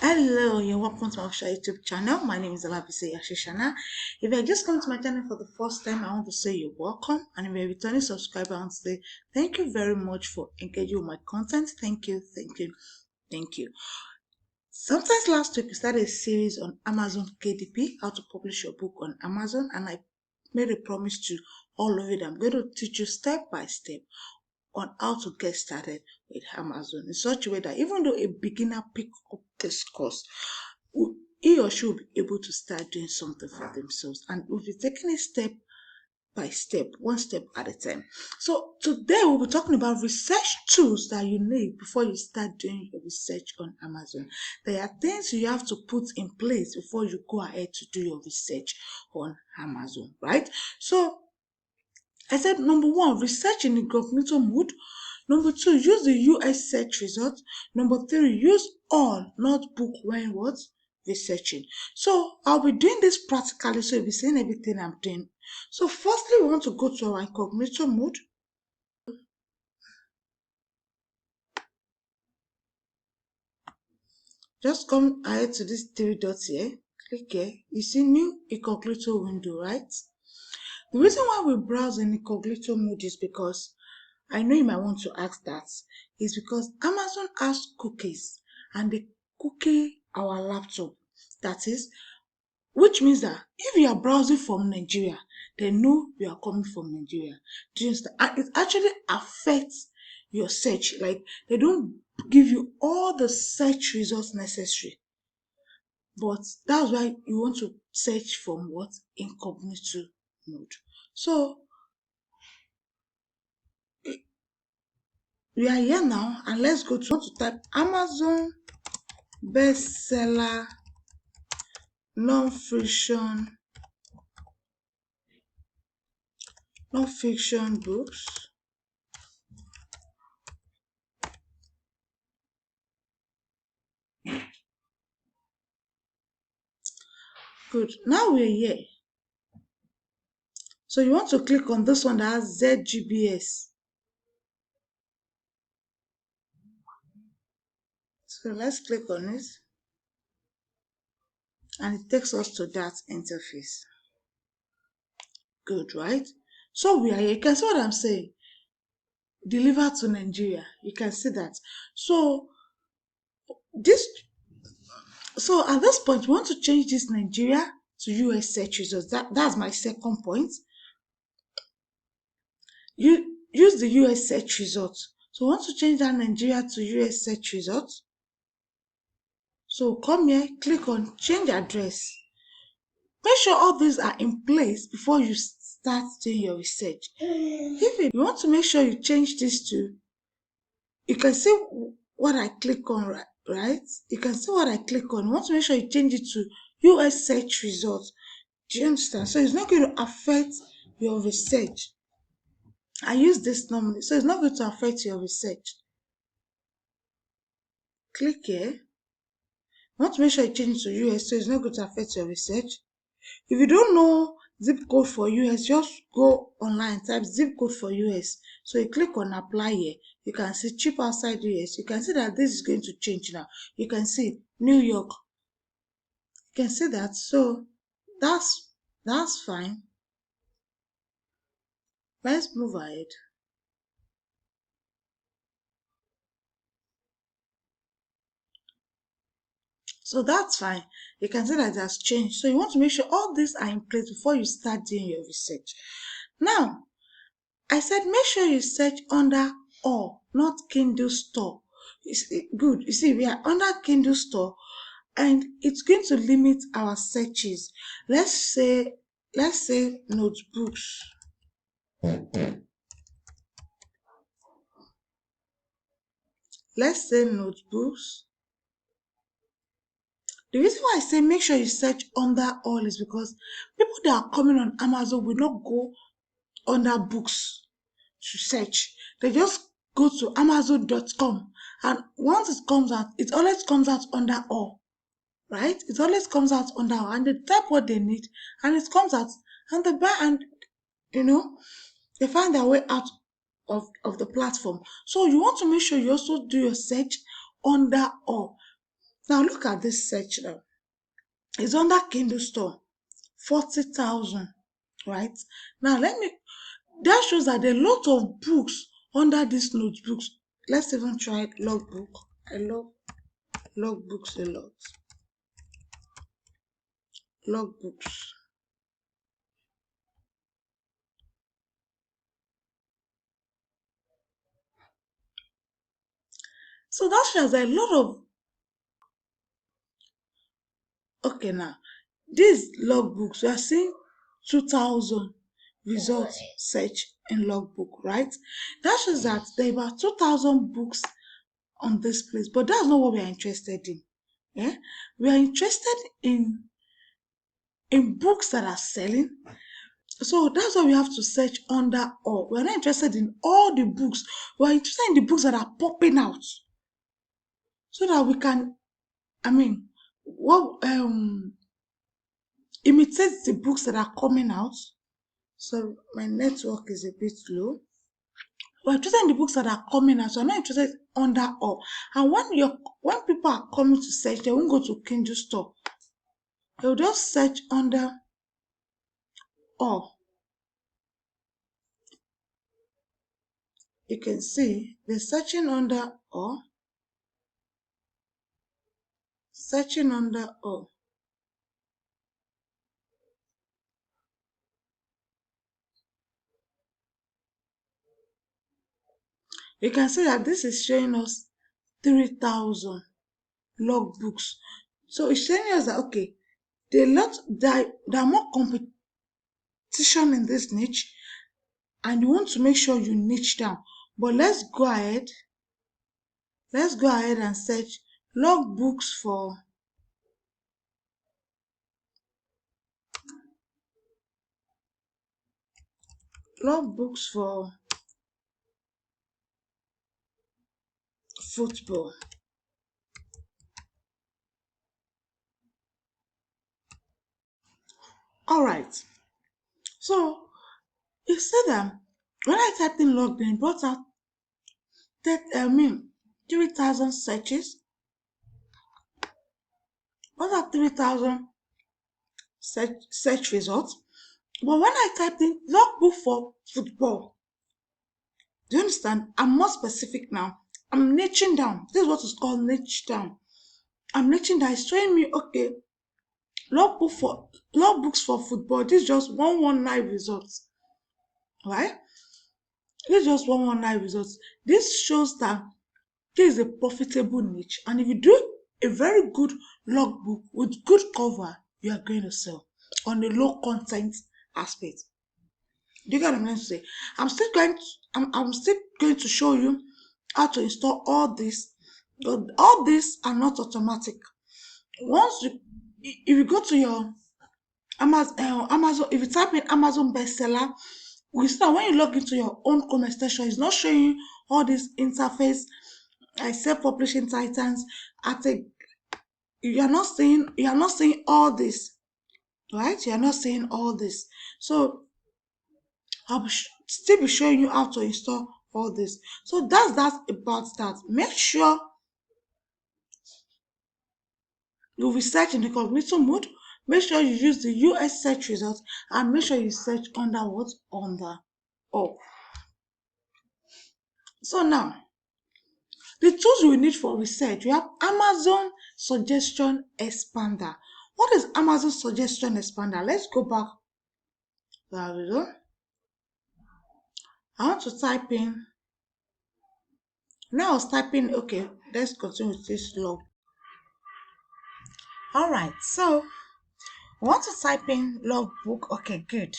Hello, you're welcome to my official YouTube channel. My name is Alabise Yashishana. If you're just coming to my channel for the first time, I want to say you're welcome. And if you're a returning subscriber, I want to say thank you very much for engaging with my content. Thank you, thank you, thank you. Sometimes last week we started a series on Amazon KDP, how to publish your book on Amazon, and I made a promise to all of you that I'm going to teach you step by step on how to get started with Amazon in such a way that even though a beginner pick up this course, he or she will be able to start doing something for themselves, and we'll be taking it step by step, one step at a time. So today we'll be talking about research tools that you need before you start doing your research on Amazon. There are things you have to put in place before you go ahead to do your research on Amazon, right? So I said number one, research in incognito mode. Number two, use the US search result. Number three, use all, not book when what? Researching. So I'll be doing this practically, so you'll be seeing everything I'm doing. So firstly, we want to go to our incognito mode. Just come ahead to these three dots here. Click here. You see new incognito window, right? The reason why we browse in incognito mode is because I know you might want to ask that, is because Amazon has cookies and they cookie our laptop. That is, which means that if you are browsing from Nigeria, they know you are coming from Nigeria. Do you understand? And it actually affects your search. Like they don't give you all the search results necessary. But that's why you want to search from what? Incognito mode. So we are here now, and let's go to want to type Amazon bestseller non-fiction books. Good. Now we're here. So you want to click on this one that has ZGBS. So let's click on it, and it takes us to that interface. Good, right? So we are here. You can see what I'm saying. Delivered to Nigeria. You can see that. So this so at this point, we want to change this Nigeria to US search results. That's my second point. You use the US search results. So we want to change that Nigeria to US search results. So come here, click on change address. Make sure all these are in place before you start doing your research. If you want to make sure you change this to, you can see what I click on, right? You can see what I click on. You want to make sure you change it to US search results. Do you understand? So it's not going to affect your research. I use this normally, so it's not going to affect your research. Click here. You want to make sure you change it to US, so it's not going to affect your research. If you don't know zip code for US, just go online, type zip code for US. So you click on apply here. You can see cheap outside US. You can see that this is going to change now. You can see New York. You can see that. So that's fine. Let's move ahead. So that's fine. You can see that it has changed. So you want to make sure all these are in place before you start doing your research. Now, I said make sure you search under all, not Kindle store. Good. You see, we are under Kindle store, and it's going to limit our searches. Let's say notebooks. Let's say notebooks. The reason why I say make sure you search under all is because people that are coming on Amazon will not go under books to search. They just go to amazon.com, and once it comes out, it always comes out under all, right? It always comes out under all, and they type what they need, and it comes out, and they buy, and you know, they find their way out of the platform. So you want to make sure you also do your search under all. Now look at this search now. It's under Kindle store, 40,000, right? Now let me, that shows that there are a lot of books under these notebooks. Let's even try logbook. I love logbooks a lot. Logbooks. So that shows a lot of, okay, now these logbooks, we are seeing 2,000 results search in logbook, right? That shows that there are about 2,000 books on this place, but that's not what we are interested in. Yeah, we are interested in books that are selling. So that's why we have to search under all. We're not interested in all the books. We're interested in the books that are popping out so that we can, I mean, what imitate the books that are coming out. So my network is a bit low. We're interested in the books that are coming out. So I'm not interested under all. And when people are coming to search, they won't go to Kindle store. They'll just search under all. You can see they're searching under all, searching under all. You can see that this is showing us 3,000 logbooks. So it's showing us that okay, there are more competition in this niche, and you want to make sure you niche down. But let's go ahead and search logbooks for logbooks for football. All right. So you see that when I typed in login, it brought out that 3,000 searches. Brought out 3,000 search results. But when I typed in logbook for football, do you understand? I'm more specific now. I'm niching down. This is what is called niche down. I'm niching down. It's showing me okay, logbooks for football. This is just 119 results. Right? This is just 119 results. This shows that this is a profitable niche. And if you do a very good logbook with good cover, you are going to sell on the low content aspect. Do you get what I'm going to say? I'm still going to show you how to install all this. But all these are not automatic. Once you if you go to your Amazon, if you type in Amazon bestseller, we see that when you log into your own Chrome extension, it's not showing you all this interface like self-publishing titans at a you are not seeing all this, right? You are not seeing all this. So I'll still be showing you how to install all this. So that's that about that. Make sure you research in the incognito mode. Make sure you use the US search results and make sure you search under what? Under all. So now, the tools we need for research, we have Amazon Suggestion Expander. What is Amazon Suggestion Expander? Let's go back. There we go. I want to type in. Now I was typing, okay, let's continue with this log. All right, so I want to type in logbook. Okay, good.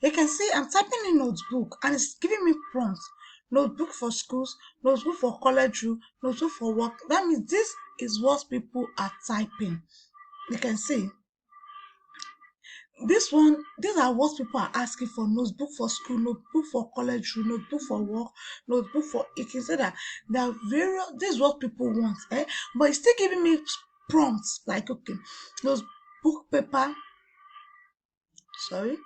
You can see I'm typing in notebook and it's giving me prompts. Notebook for schools, notebook for college room, notebook for work. That means this is what people are typing. You can see these are what people are asking for: notebook for school, notebook for college room, notebook for work, notebook for, you can say that there are various, this is what people want, but it's still giving me prompts like okay, notebook paper, sorry,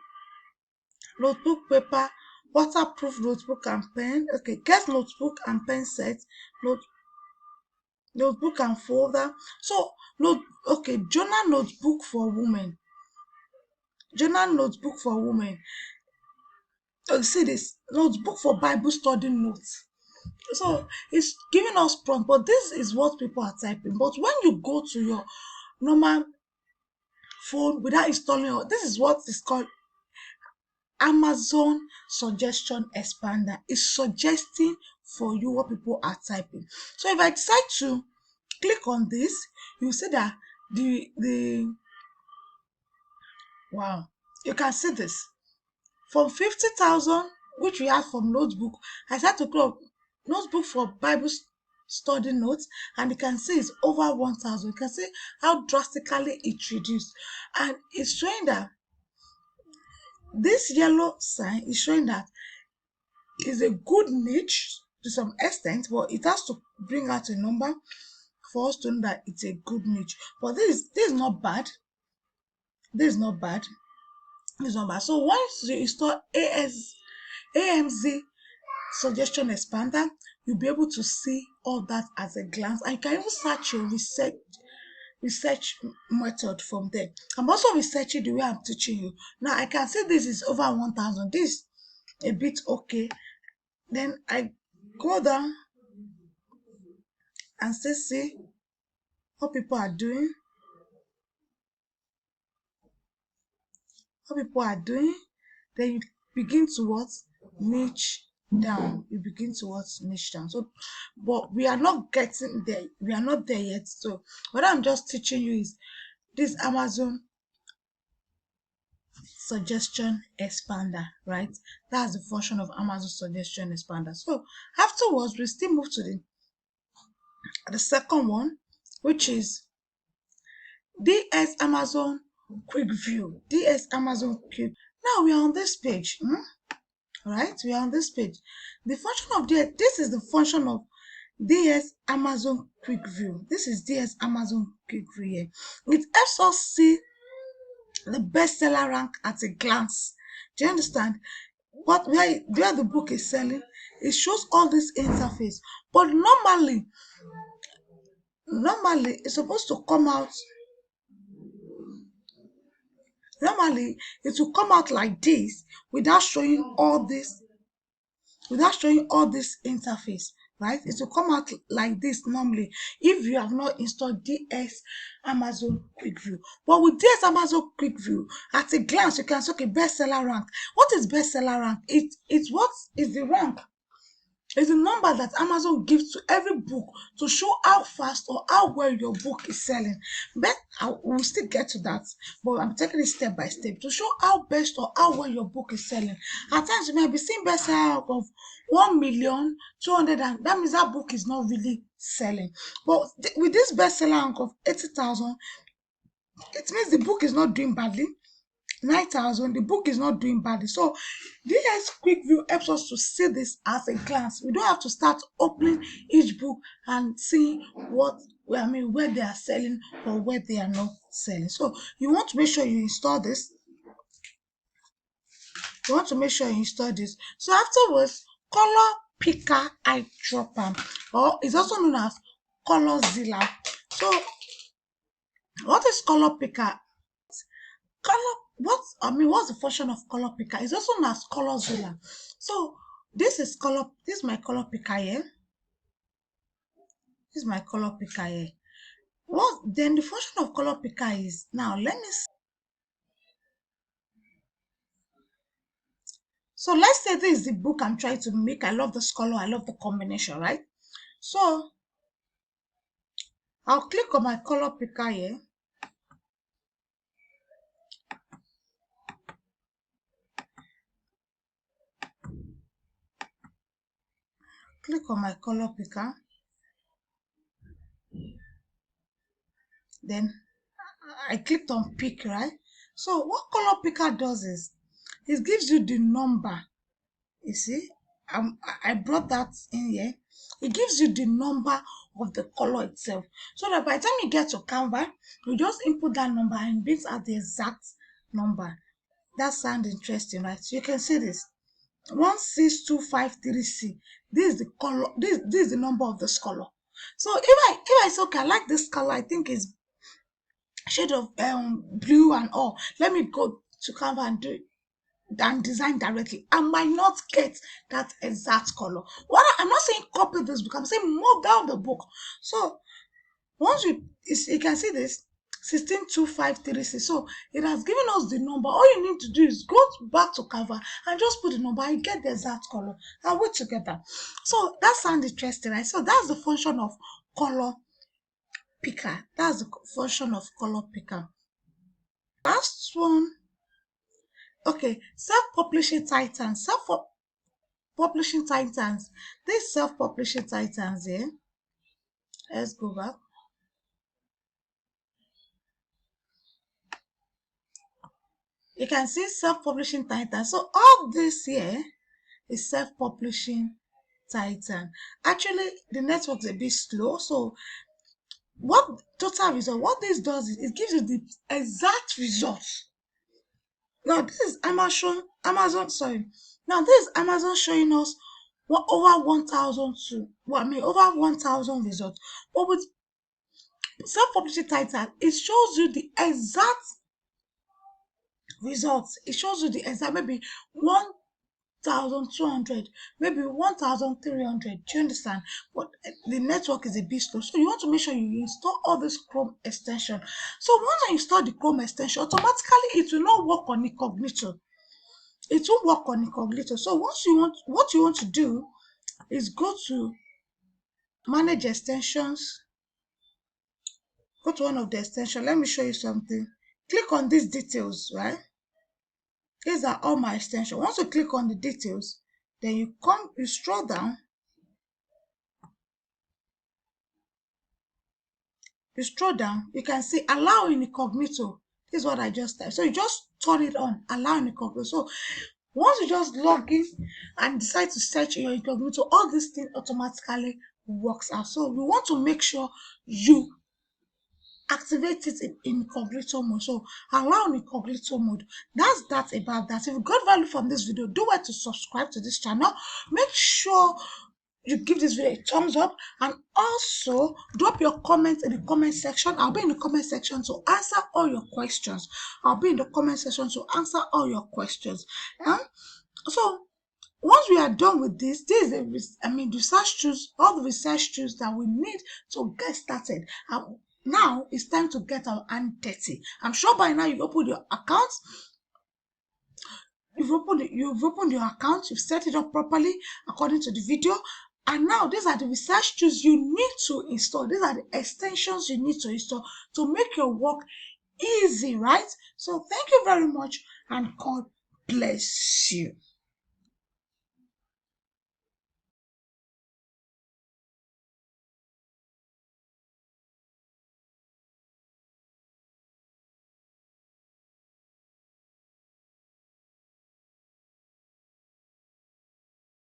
notebook paper, waterproof notebook and pen. Okay, get notebook and pen set, note notebook and folder. So note, okay, journal notebook for women. Journal notebook for women. See this notebook for Bible study notes. So it's giving us prompt, but this is what people are typing. But when you go to your normal phone without installing, this is what is called Amazon suggestion expander. Is suggesting for you what people are typing. So if I decide to click on this, you see that the wow, you can see this from 50,000, which we have from notebook. I start to click notebook for Bible study notes, and you can see it's over 1,000. You can see how drastically it reduced, and it's showing that this yellow sign is showing that is a good niche to some extent, but it has to bring out a number for us to know that it's a good niche. But this is not bad. This is not bad. This is not bad. So once you install AMZ suggestion expander, you'll be able to see all that at a glance, and you can even search your research method from there. I'm also researching the way I'm teaching you. Now I can see this is over 1,000. This a bit okay. Then I go down and still see what people are doing. What people are doing. Then you begin to what niche down. You begin to what niche down. So, but we are not getting there. We are not there yet. So, what I'm just teaching you is this Amazon suggestion expander, right? That's the function of Amazon suggestion expander. So, afterwards, we still move to the second one, which is DS Amazon Quick View. DS Amazon Quick. Now we are on this page. Right? We are on this page. The function of this is the function of DS Amazon Quick View. This is DS Amazon Quick View here. It helps us see the bestseller rank at a glance. Do you understand? Where the book is selling, it shows all this interface. But normally it's supposed to come out. Normally it will come out like this without showing all this interface, right? It will come out like this normally if you have not installed DS Amazon Quick View. But with DS Amazon Quick View, at a glance you can see, okay, bestseller rank. What is bestseller rank? It's what is the rank. It's a number that Amazon gives to every book to show how fast or how well your book is selling. But I will still get to that. But I'm taking it step by step to show how best or how well your book is selling. At times you may be seeing bestseller of 1,200,000, and that means that book is not really selling. But with this bestseller rank of 80,000, it means the book is not doing badly. 9,000, the book is not doing badly. So this quick view helps us to see this at a glance. We don't have to start opening each book and see where they are selling or where they are not selling. So you want to make sure you install this. You want to make sure you install this. So afterwards, color picker eye dropper, or it's also known as color zilla. So what is color picker? What's the function of color picker? It's also known as color zilla. So this is my color picker here. This is my color picker here. What then the function of color picker is? Now let me see. So let's say this is the book I'm trying to make. I love this color, I love the combination, right? So I'll click on my color picker here. Click on my color picker. Then I clicked on pick, right? So what color picker does is it gives you the number. You see, I brought that in here. It gives you the number of the color itself, so that by the time you get to Canva, you just input that number and it brings out the exact number. That sounds interesting, right? So you can see this 16253C. This is the color. This is the number of this color. So if I say, okay, I like this color, I think it's shade of blue and all. Let me go to Canva and do it than design directly. I might not get that exact color. I'm not saying copy this book, I'm saying move down the book. So once you can see this 162536. So it has given us the number. All you need to do is go back to cover and just put the number and get the exact color and wait together. So that sounds interesting, right? So that's the function of color picker. That's the function of color picker. Last one. Okay, self-publishing titans. Self-publishing titans. These self-publishing titans here. Let's go back. You can see self-publishing titan. So all this here is self-publishing titan. Actually, the network is a bit slow. So what total result? What this does is it gives you the exact results. Now this is Amazon. Sorry. Now this is Amazon showing us what over 1,000 to over 1,000 results. But with self-publishing titan, it shows you the exact results. It shows you the exact maybe 1,200, maybe 1,300. Do you understand? But the network is a bit slow, so you want to make sure you install all this Chrome extension. So once you install the Chrome extension, automatically it will not work on incognito. It will work on incognito. So what you want to do is go to manage extensions. Go to one of the extensions. Let me show you something. Click on these details, right? These are all my extensions. Once you click on the details, then you scroll down. You scroll down, you can see allow incognito. This is what I just typed. So you just turn it on, allow incognito. So once you just log in and decide to search your incognito, all this thing automatically works out. So you want to make sure you activate it in incognito mode. So allow incognito mode. That's that about that. If you got value from this video, do well to subscribe to this channel. Make sure you give this video a thumbs up and also drop your comments in the comment section. I'll be in the comment section to answer all your questions. So once we are done with this is research tools, all the research tools that we need to get started. Now it's time to get our hand dirty. I'm sure by now you've opened your account. You've opened your account, you've set it up properly according to the video. And now these are the research tools you need to install. These are the extensions you need to install to make your work easy, right? So thank you very much and God bless you.